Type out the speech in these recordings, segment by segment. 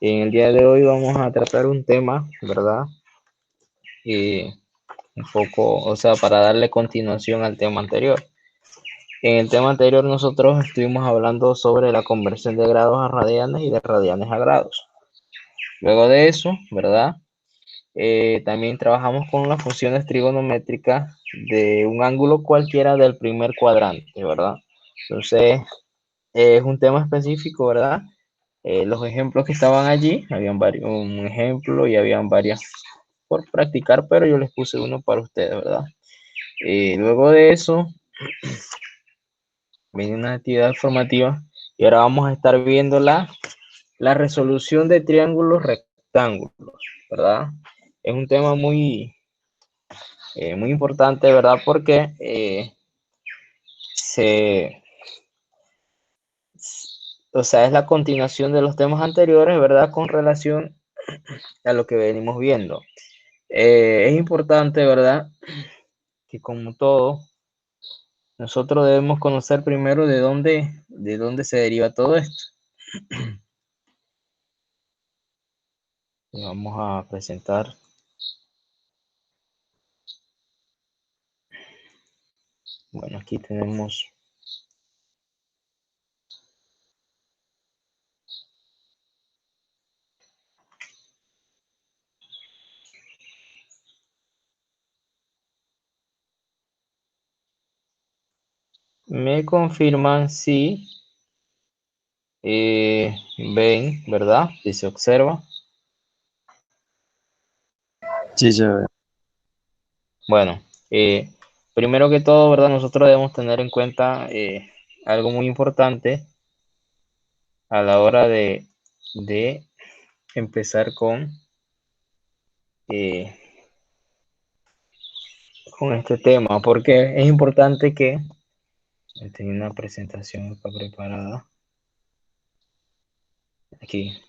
En el día de hoy vamos a tratar un tema, ¿verdad? Y un poco, o sea, para darle continuación al tema anterior. En el tema anterior nosotros estuvimos hablando sobre la conversión de grados a radianes y de radianes a grados. Luego de eso, ¿verdad? También trabajamos con las funciones trigonométricas de un ángulo cualquiera del primer cuadrante, ¿verdad? Entonces, es un tema específico, ¿verdad? Los ejemplos que estaban allí, habían varios, un ejemplo y habían varias por practicar, pero yo les puse uno para ustedes, ¿verdad? Luego de eso, viene una actividad formativa y ahora vamos a estar viendo la resolución de triángulos rectángulos, ¿verdad? Es un tema muy importante, ¿verdad? Porque o sea, es la continuación de los temas anteriores, ¿verdad? Con relación a lo que venimos viendo. Es importante, ¿verdad? Que como todo, nosotros debemos conocer primero de dónde se deriva todo esto. Y vamos a presentar. Bueno, aquí tenemos. Me confirman si ven, ¿verdad? Si se observa. Sí, se ve. Bueno, primero que todo, ¿verdad? Nosotros debemos tener en cuenta algo muy importante a la hora de empezar eh, con este tema, porque es importante que tenga una presentación acá preparada. Aquí,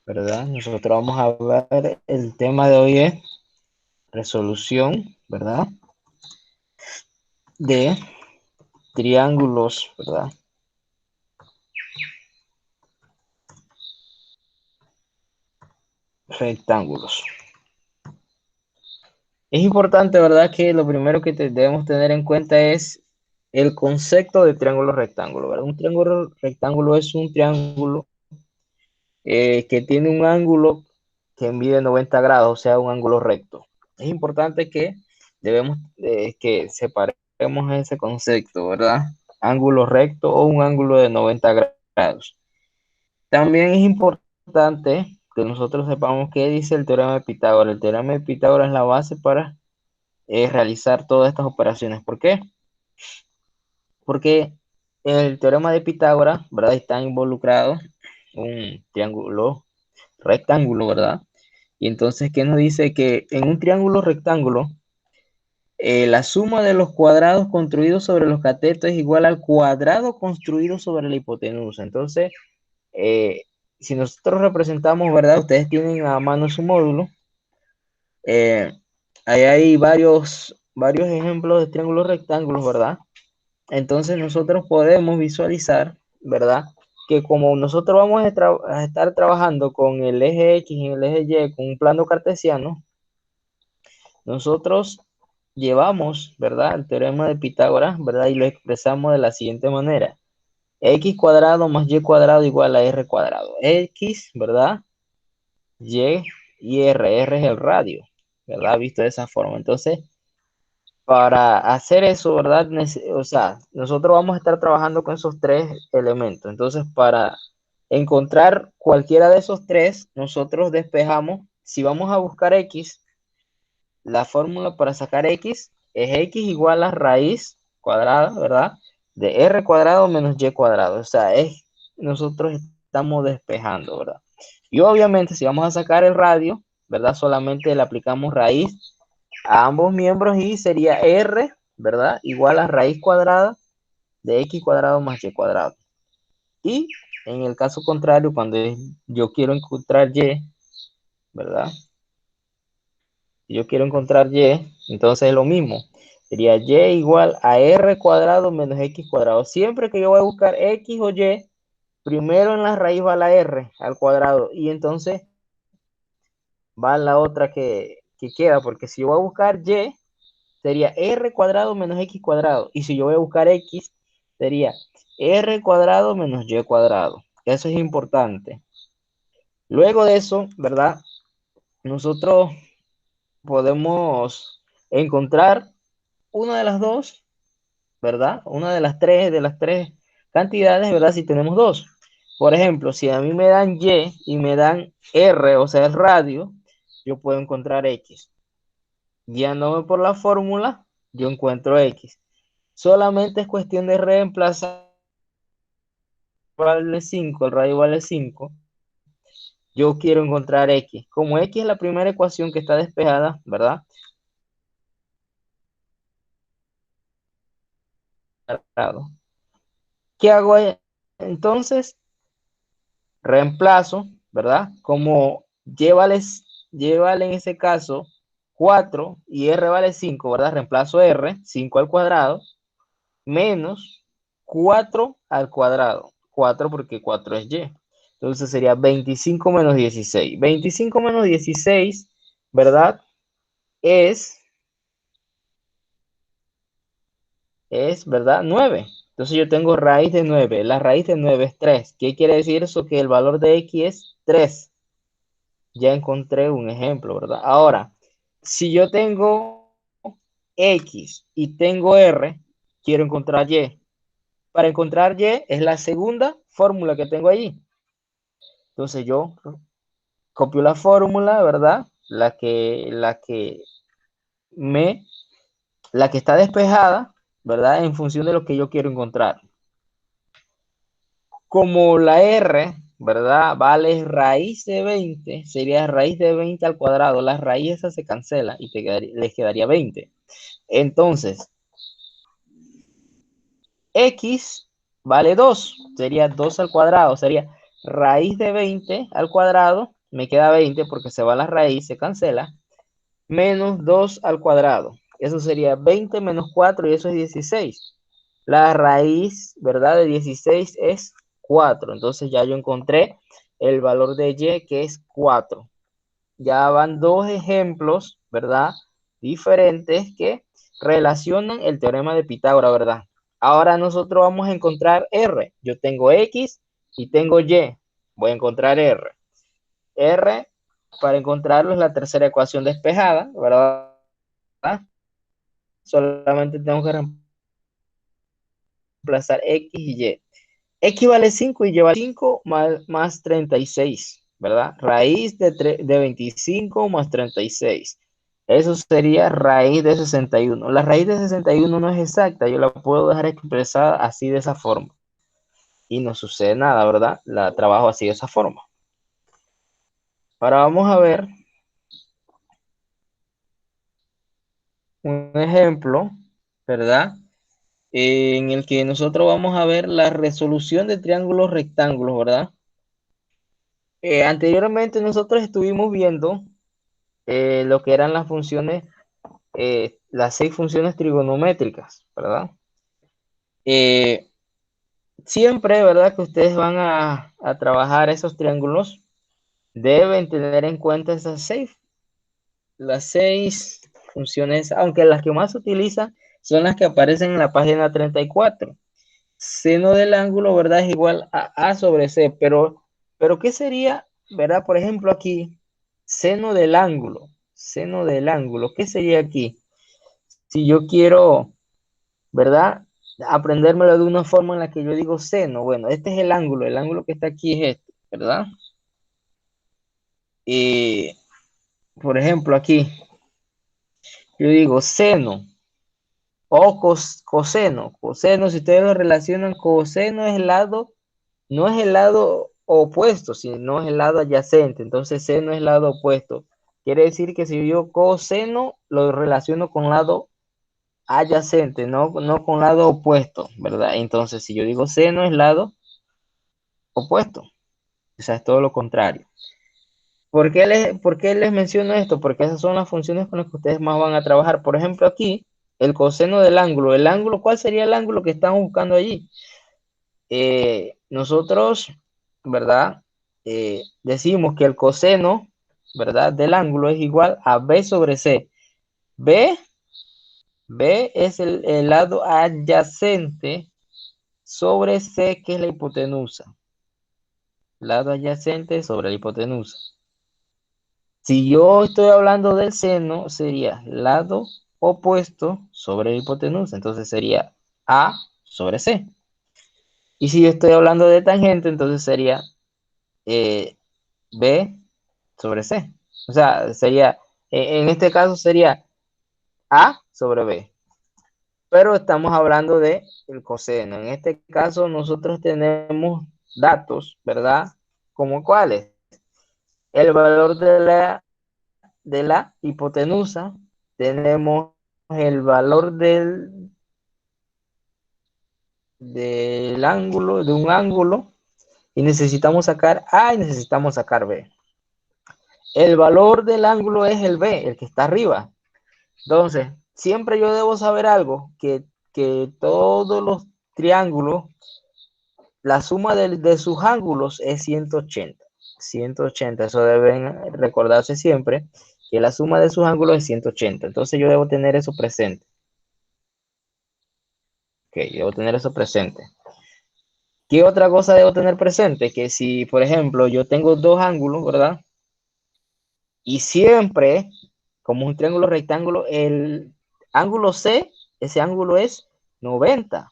¿verdad? Nosotros vamos a hablar, el tema de hoy es resolución, ¿verdad? De triángulos, ¿verdad? Rectángulos. Es importante, ¿verdad? Que lo primero que debemos tener en cuenta es el concepto de triángulo rectángulo, ¿verdad? Un triángulo rectángulo es un triángulo que tiene un ángulo que mide 90 grados, o sea, un ángulo recto. Es importante que debemos que separemos ese concepto, ¿verdad? Ángulo recto o un ángulo de 90 grados. También es importante que nosotros sepamos qué dice el teorema de Pitágoras. El teorema de Pitágoras es la base para realizar todas estas operaciones. ¿Por qué? Porque el teorema de Pitágoras, ¿verdad? Está involucrado un triángulo rectángulo, ¿verdad? Y entonces, ¿qué nos dice? Que en un triángulo rectángulo, la suma de los cuadrados construidos sobre los catetos es igual al cuadrado construido sobre la hipotenusa. Entonces, eh, si nosotros representamos, ¿verdad? Ustedes tienen a mano su módulo. Eh, Ahí hay varios ejemplos de triángulos rectángulos, ¿verdad? Entonces nosotros podemos visualizar, ¿verdad? Que como nosotros vamos a estar trabajando con el eje X y el eje Y, con un plano cartesiano, nosotros llevamos, ¿verdad? El teorema de Pitágoras, ¿verdad? Y lo expresamos de la siguiente manera. X cuadrado más Y cuadrado igual a R cuadrado. X, ¿verdad? Y R es el radio, ¿verdad? Visto de esa forma. Entonces, para hacer eso, ¿verdad? O sea, nosotros vamos a estar trabajando con esos tres elementos. Entonces, para encontrar cualquiera de esos tres, nosotros despejamos. Si vamos a buscar X, la fórmula para sacar X es X igual a raíz cuadrada, ¿verdad? De R cuadrado menos Y cuadrado. O sea, nosotros estamos despejando, ¿verdad? Y obviamente, si vamos a sacar el radio, ¿verdad? Solamente le aplicamos raíz a ambos miembros y sería R, ¿verdad? Igual a raíz cuadrada de X cuadrado más Y cuadrado. Y en el caso contrario, cuando yo quiero encontrar Y, ¿verdad? Si yo quiero encontrar Y, entonces es lo mismo. Sería Y igual a R cuadrado menos X cuadrado. Siempre que yo voy a buscar X o Y, primero en la raíz va la r al cuadrado y entonces va la otra que queda, porque si yo voy a buscar y, sería r cuadrado menos x cuadrado, y si yo voy a buscar x, sería r cuadrado menos y cuadrado. Eso es importante. Luego de eso, ¿verdad? Nosotros podemos encontrar una de las dos, ¿verdad? Una de las tres cantidades, ¿verdad? Si tenemos dos. Por ejemplo, si a mí me dan y me dan r, o sea, el radio, yo puedo encontrar x. Guiándome por la fórmula, yo encuentro x. Solamente es cuestión de reemplazar, vale 5, el radio vale 5. Yo quiero encontrar x. Como x es la primera ecuación que está despejada, ¿verdad? ¿Qué hago ahí? Entonces, reemplazo, ¿verdad? Como y vale en ese caso 4 y r vale 5, ¿verdad? Reemplazo r, 5 al cuadrado, menos 4 al cuadrado. 4 porque 4 es y. Entonces sería 25 menos 16. 25 menos 16, ¿verdad? Es, ¿verdad? 9. Entonces yo tengo raíz de 9. La raíz de 9 es 3. ¿Qué quiere decir eso? Que el valor de x es 3. Ya encontré un ejemplo, ¿verdad? Ahora, si yo tengo x y tengo r, quiero encontrar y. Para encontrar y es la segunda fórmula que tengo allí. Entonces yo copio la fórmula, ¿verdad? Me, la que está despejada, ¿verdad? En función de lo que yo quiero encontrar. Como la r, ¿verdad? Vale raíz de 20, sería raíz de 20 al cuadrado. La raíz esa se cancela y les quedaría 20. Entonces, x vale 2, sería 2 al cuadrado, sería raíz de 20 al cuadrado, me queda 20 porque se va la raíz, se cancela, menos 2 al cuadrado. Eso sería 20 menos 4 y eso es 16. La raíz, ¿verdad? De 16 es 4. Entonces ya yo encontré el valor de y, que es 4. Ya van dos ejemplos, ¿verdad? Diferentes que relacionan el teorema de Pitágoras, ¿verdad? Ahora nosotros vamos a encontrar R. Yo tengo X y tengo Y. Voy a encontrar R. R, para encontrarlo, es la tercera ecuación despejada, ¿verdad? Solamente tengo que reemplazar X y Y. X vale 5 y Y vale 5 más 36, ¿verdad? Raíz de 25 más 36. Eso sería raíz de 61. La raíz de 61 no es exacta, yo la puedo dejar expresada así de esa forma. Y no sucede nada, ¿verdad? La trabajo así de esa forma. Ahora vamos a ver un ejemplo, ¿verdad? En el que nosotros vamos a ver la resolución de triángulos rectángulos, ¿verdad? Anteriormente nosotros estuvimos viendo lo que eran las funciones, las 6 funciones trigonométricas, ¿verdad? Eh, Siempre, ¿verdad? Que ustedes van a trabajar esos triángulos, deben tener en cuenta las 6 funciones, aunque las que más se utilizan son las que aparecen en la página 34. Seno del ángulo, ¿verdad? Es igual a A sobre C, pero ¿qué sería, ¿verdad? Por ejemplo, aquí, seno del ángulo, ¿qué sería aquí? Si yo quiero, ¿verdad? Aprendérmelo de una forma en la que yo digo seno, bueno, este es el ángulo que está aquí es este, ¿verdad? Y, por ejemplo, aquí, yo digo seno o coseno. Coseno, si ustedes lo relacionan, coseno es el lado, no es el lado opuesto, sino es el lado adyacente. Entonces, seno es el lado opuesto. Quiere decir que si yo coseno lo relaciono con lado adyacente, no con lado opuesto, ¿verdad? Entonces, si yo digo seno es lado opuesto, o sea, es todo lo contrario. ¿Por qué les menciono esto? Porque esas son las funciones con las que ustedes más van a trabajar. Por ejemplo, aquí, el coseno del ángulo. ¿Cuál sería el ángulo que están buscando allí? Nosotros ¿verdad? Decimos que el coseno, ¿verdad? Del ángulo es igual a B sobre C. B, B es el lado adyacente sobre C, que es la hipotenusa. Lado adyacente sobre la hipotenusa. Si yo estoy hablando del seno, sería lado opuesto sobre la hipotenusa. Entonces sería A sobre C. Y si yo estoy hablando de tangente, entonces sería B sobre C. O sea, sería, en este caso sería A sobre B. Pero estamos hablando de el coseno. En este caso nosotros tenemos datos, ¿verdad? ¿Como cuáles? El valor de la hipotenusa, tenemos el valor del ángulo, de un ángulo, y necesitamos sacar A y necesitamos sacar B. El valor del ángulo es el B, el que está arriba. Entonces, siempre yo debo saber algo, que todos los triángulos, la suma de sus ángulos es 180. 180, eso deben recordarse siempre, que la suma de sus ángulos es 180. Entonces yo debo tener eso presente. Ok, debo tener eso presente. ¿Qué otra cosa debo tener presente? Que si, por ejemplo, yo tengo dos ángulos, ¿verdad? Y siempre, como un triángulo rectángulo, el ángulo C, ese ángulo es 90.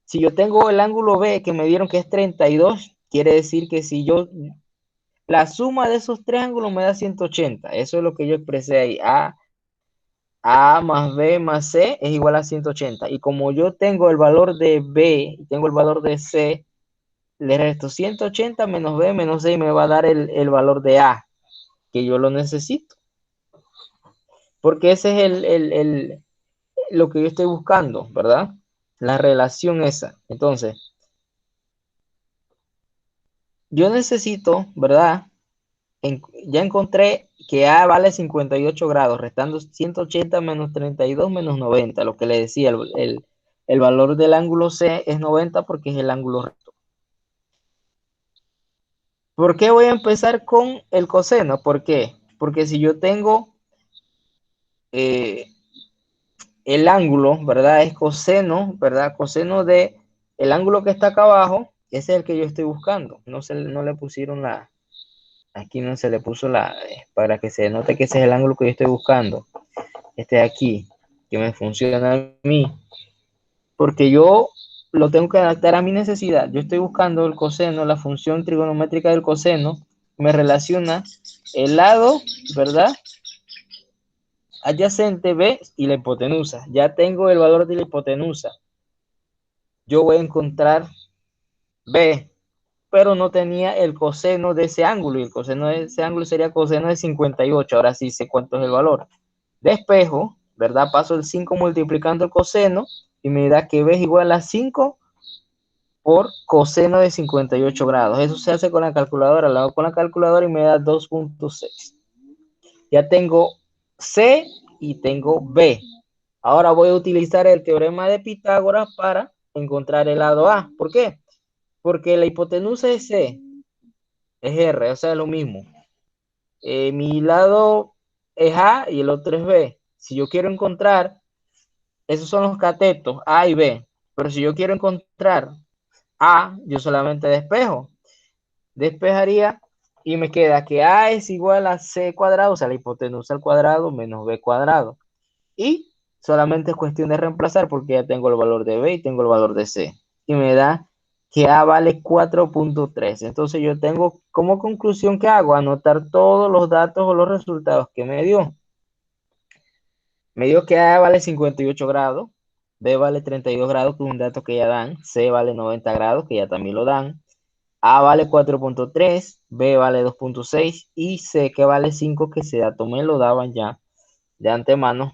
Si yo tengo el ángulo B que me dieron que es 32, quiere decir que si yo, la suma de esos tres ángulos me da 180. Eso es lo que yo expresé ahí. A más B más C es igual a 180. Y como yo tengo el valor de B y tengo el valor de C, le resto 180 menos B menos C y me va a dar el valor de A, que yo lo necesito. Porque ese es lo que yo estoy buscando, ¿verdad? La relación esa. Entonces, yo necesito, ¿verdad? Ya encontré que A vale 58 grados, restando 180 menos 32 menos 90, lo que le decía, el valor del ángulo C es 90 porque es el ángulo recto. ¿Por qué voy a empezar con el coseno? ¿Por qué? Porque si yo tengo eh, el ángulo, ¿verdad? Es coseno, ¿verdad? Coseno de el ángulo que está acá abajo, ese es el que yo estoy buscando. No le pusieron aquí no se le puso para que se note que ese es el ángulo que yo estoy buscando. Este de aquí, que me funciona a mí, porque yo lo tengo que adaptar a mi necesidad. Yo estoy buscando el coseno, la función trigonométrica del coseno, me relaciona el lado, ¿verdad? Adyacente B y la hipotenusa. Ya tengo el valor de la hipotenusa. Yo voy a encontrar B, pero no tenía el coseno de ese ángulo, y el coseno de ese ángulo sería coseno de 58. Ahora sí sé cuánto es el valor. Despejo, ¿verdad? Paso el 5 multiplicando el coseno y me da que B es igual a 5 por coseno de 58 grados. Eso se hace con la calculadora, lo hago con la calculadora y me da 2.6. Ya tengo C y tengo B. Ahora voy a utilizar el teorema de Pitágoras para encontrar el lado A. ¿Por qué? Porque la hipotenusa es C, es R, o sea, es lo mismo. Mi lado es A y el otro es B. Si yo quiero encontrar, esos son los catetos, A y B. Pero si yo quiero encontrar A, yo solamente despejo. Despejaría y me queda que A es igual a C cuadrado, o sea, la hipotenusa al cuadrado menos B cuadrado. Y solamente es cuestión de reemplazar porque ya tengo el valor de B y tengo el valor de C. Y me da que A vale 4.3. Entonces yo tengo como conclusión que hago, anotar todos los datos o los resultados que me dio. Me dio que A vale 58 grados, B vale 32 grados, que es un dato que ya dan, C vale 90 grados, que ya también lo dan, A vale 4.3, B vale 2.6 y C que vale 5, que ese dato me lo daban ya de antemano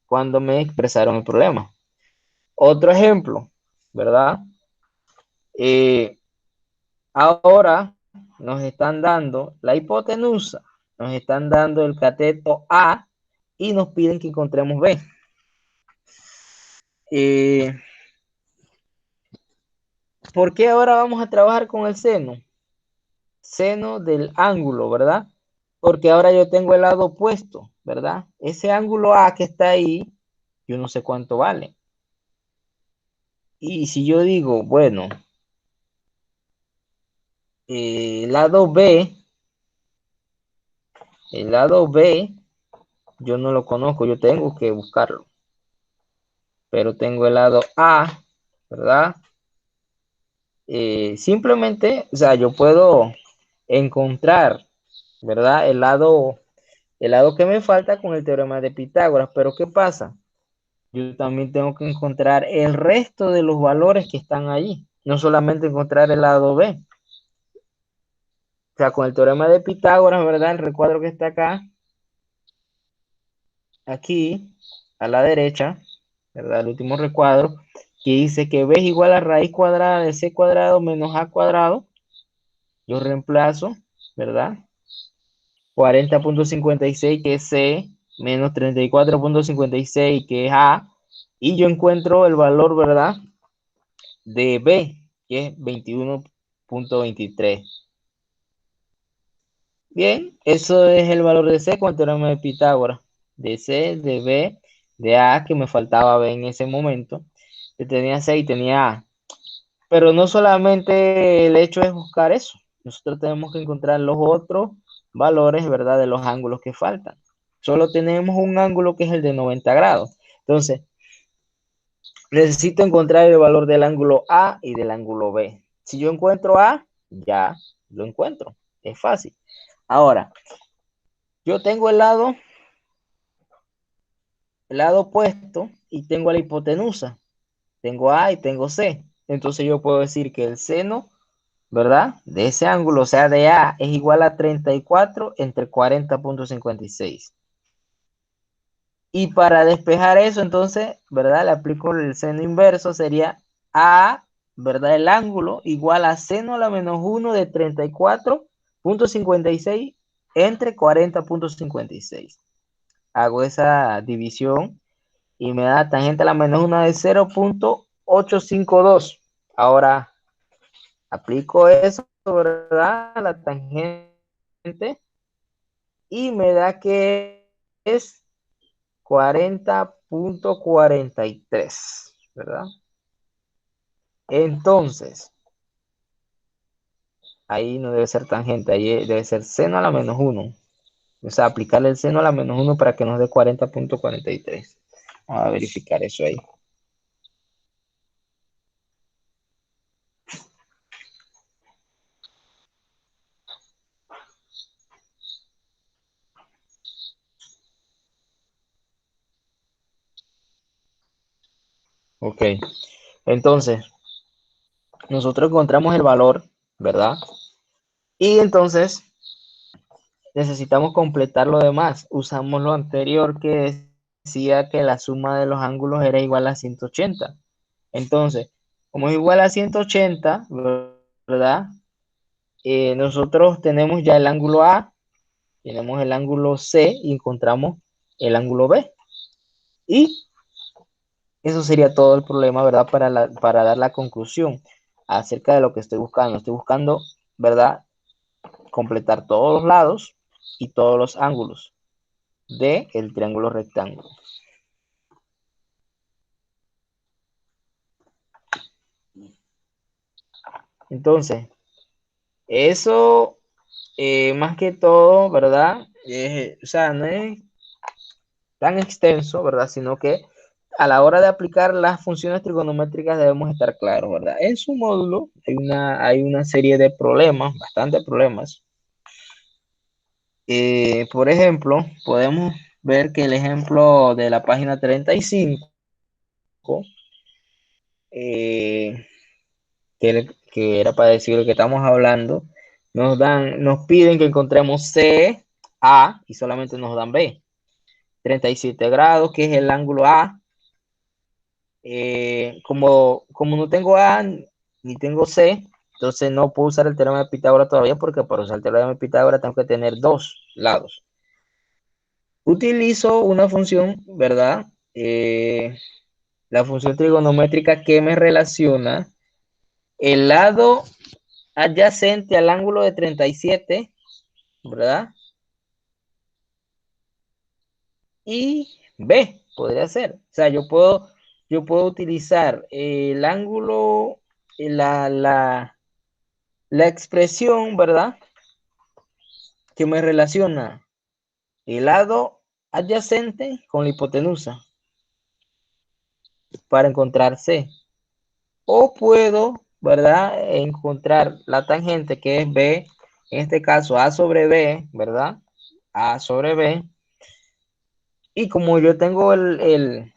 cuando me expresaron el problema. Otro ejemplo, ¿verdad? Eh, Ahora nos están dando la hipotenusa, nos están dando el cateto A y nos piden que encontremos B. ¿Por qué ahora vamos a trabajar con el seno? seno del ángulo, ¿verdad? Porque ahora yo tengo el lado opuesto, ¿verdad? Ese ángulo A que está ahí, yo no sé cuánto vale. Y si yo digo, bueno, el lado B, yo no lo conozco, yo tengo que buscarlo. Pero tengo el lado A, ¿verdad? Simplemente, o sea, yo puedo encontrar, ¿verdad? El lado que me falta con el teorema de Pitágoras. Pero ¿qué pasa? Yo también tengo que encontrar el resto de los valores que están allí. No solamente encontrar el lado B. O sea, con el teorema de Pitágoras, ¿verdad? El recuadro que está acá, aquí, a la derecha, ¿verdad? El último recuadro, que dice que B es igual a raíz cuadrada de C cuadrado menos A cuadrado. Yo reemplazo, ¿verdad? 40.56 que es C, menos 34.56 que es A, y yo encuentro el valor, ¿verdad? De B, que es 21.23. Bien, eso es el valor de C con el teorema de Pitágoras. De C, de B, de A, que me faltaba B en ese momento. Yo tenía C y tenía A. Pero no solamente el hecho es buscar eso. Nosotros tenemos que encontrar los otros valores, ¿verdad? De los ángulos que faltan. Solo tenemos un ángulo que es el de 90 grados. Entonces, necesito encontrar el valor del ángulo A y del ángulo B. Si yo encuentro A, ya lo encuentro. Es fácil. Ahora, yo tengo el lado opuesto y tengo la hipotenusa. Tengo A y tengo C. Entonces yo puedo decir que el seno, ¿verdad? De ese ángulo, o sea, de A, es igual a 34 entre 40.56. Y para despejar eso, entonces, ¿verdad? Le aplico el seno inverso, sería A, ¿verdad? El ángulo igual a seno a la menos 1 de 34.56 entre 40.56. Hago esa división y me da tangente a la menos 1 de 0.852. Ahora aplico eso, ¿verdad? A la tangente y me da que es 40.43, ¿verdad? Entonces, ahí no debe ser tangente, ahí debe ser seno a la menos 1. O sea, aplicarle el seno a la menos 1 para que nos dé 40.43. Vamos a verificar eso ahí. Ok, entonces, nosotros encontramos el valor, ¿verdad? Y entonces necesitamos completar lo demás. Usamos lo anterior que decía que la suma de los ángulos era igual a 180. Entonces, como es igual a 180, ¿verdad? Nosotros tenemos ya el ángulo A, tenemos el ángulo C y encontramos el ángulo B. Y eso sería todo el problema, ¿verdad? Para dar la conclusión acerca de lo que estoy buscando. Estoy buscando, ¿verdad? Completar todos los lados y todos los ángulos del triángulo rectángulo. Entonces, eso más que todo, ¿verdad? O sea, no es tan extenso, ¿verdad? Sino que a la hora de aplicar las funciones trigonométricas debemos estar claros, ¿verdad? En su módulo hay una serie de problemas, bastantes problemas. Por ejemplo, podemos ver que el ejemplo de la página 35, eh, que era para decir lo que estamos hablando, nos piden que encontremos C, A y solamente nos dan B. 37 grados, que es el ángulo A. Como no tengo A ni tengo C, entonces no puedo usar el teorema de Pitágoras todavía porque para usar el teorema de Pitágoras tengo que tener dos lados. Utilizo una función, ¿verdad? La función trigonométrica que me relaciona el lado adyacente al ángulo de 37, ¿verdad? Y B, podría ser. O sea, yo puedo utilizar el ángulo, la expresión, ¿verdad? Que me relaciona el lado adyacente con la hipotenusa para encontrar C. O puedo, ¿verdad? Encontrar la tangente que es B, en este caso A sobre B, ¿verdad? A sobre B. Y como yo tengo el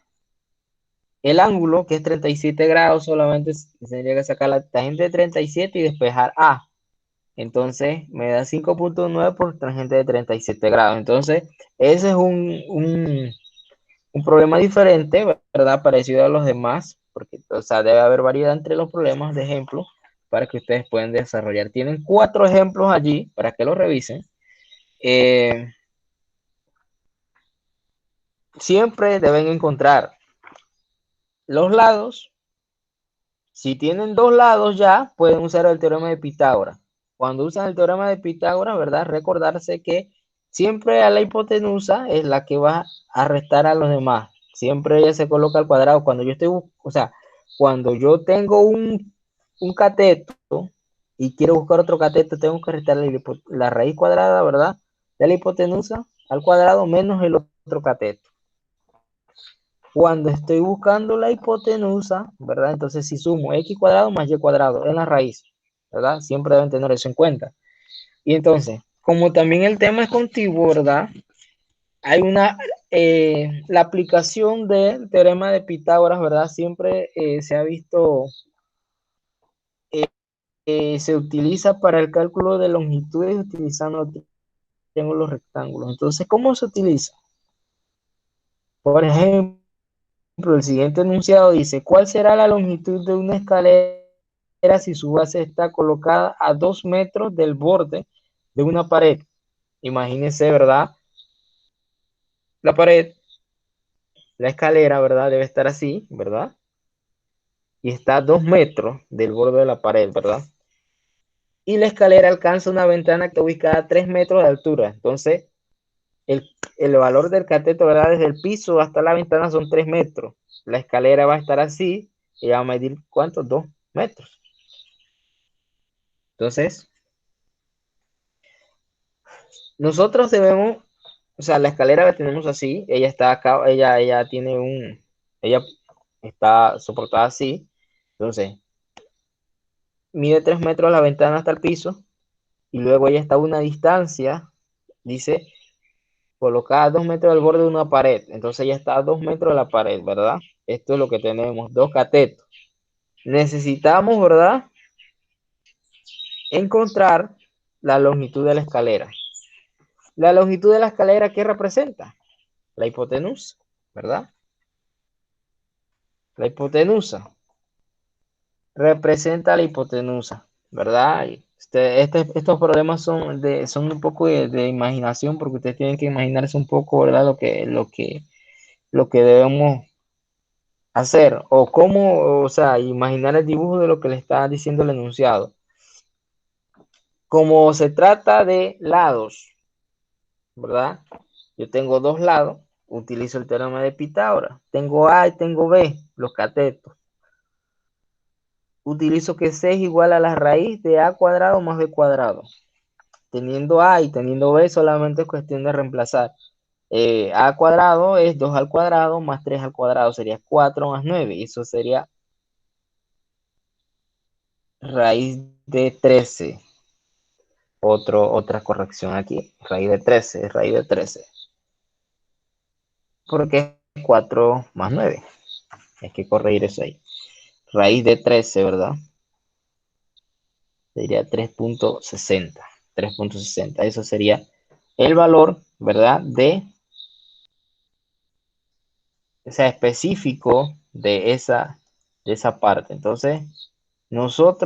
ángulo, que es 37 grados, solamente tendría que sacar la tangente de 37 y despejar A. Entonces me da 5.9 por tangente de 37 grados. Entonces, ese es un problema diferente, ¿verdad? Parecido a los demás, porque, o sea, debe haber variedad entre los problemas de ejemplo para que ustedes puedan desarrollar. Tienen 4 ejemplos allí para que los revisen. Siempre deben encontrar los lados. Si tienen 2 lados ya, pueden usar el teorema de Pitágoras. Cuando usan el teorema de Pitágoras, ¿verdad? Recordarse que siempre a la hipotenusa es la que va a restar a los demás. Siempre ella se coloca al cuadrado. Cuando yo estoy, o sea, cuando yo tengo un cateto y quiero buscar otro cateto, tengo que restar la raíz cuadrada, ¿verdad? De la hipotenusa al cuadrado menos el otro cateto. Cuando estoy buscando la hipotenusa, ¿verdad? Entonces si sumo x cuadrado más y cuadrado en la raíz, ¿verdad? Siempre deben tener eso en cuenta. Y entonces, como también el tema es contiguo, ¿verdad? Hay la aplicación del teorema de Pitágoras, ¿verdad? Siempre se ha visto, se utiliza para el cálculo de longitudes utilizando triángulos rectángulos. Entonces, ¿cómo se utiliza? Por ejemplo, el siguiente enunciado dice, ¿cuál será la longitud de una escalera si su base está colocada a 2 metros del borde de una pared? Imagínense, ¿verdad? La pared, la escalera, ¿verdad? Debe estar así, ¿verdad? Y está a 2 metros del borde de la pared, ¿verdad? Y la escalera alcanza una ventana que está ubicada a 3 metros de altura. Entonces, el valor del cateto, ¿verdad? Desde el piso hasta la ventana son 3 metros. La escalera va a estar así y va a medir, ¿cuánto? 2 metros. Entonces, nosotros debemos, o sea, la escalera la tenemos así, ella está acá, ella tiene ella está soportada así, entonces, mide 3 metros la ventana hasta el piso, y luego ella está a una distancia, dice, colocada a 2 metros del borde de una pared, entonces ella está a 2 metros de la pared, ¿verdad? Esto es lo que tenemos, 2 catetos. Necesitamos, ¿verdad? Encontrar la longitud de la escalera. La longitud de la escalera, ¿qué representa? La hipotenusa, ¿verdad? La hipotenusa representa la hipotenusa, ¿verdad? Estos problemas son un poco de imaginación, porque ustedes tienen que imaginarse un poco, ¿verdad? Lo que debemos hacer, o cómo, o sea, imaginar el dibujo de lo que le está diciendo el enunciado. Como se trata de lados, ¿verdad? Yo tengo 2 lados, utilizo el teorema de Pitágoras. Tengo A y tengo B, los catetos. Utilizo que C es igual a la raíz de A cuadrado más B cuadrado. Teniendo A y teniendo B, solamente es cuestión de reemplazar. A cuadrado es 2 al cuadrado más 3 al cuadrado, sería 4 más 9. Eso sería raíz de 13. Otra corrección aquí. Raíz de 13, raíz de 13. Porque es 4 más 9. Hay que corregir eso ahí. Raíz de 13, ¿verdad? Sería 3.60. 3.60. Eso sería el valor, ¿verdad? O sea, específico de esa parte. Entonces, nosotros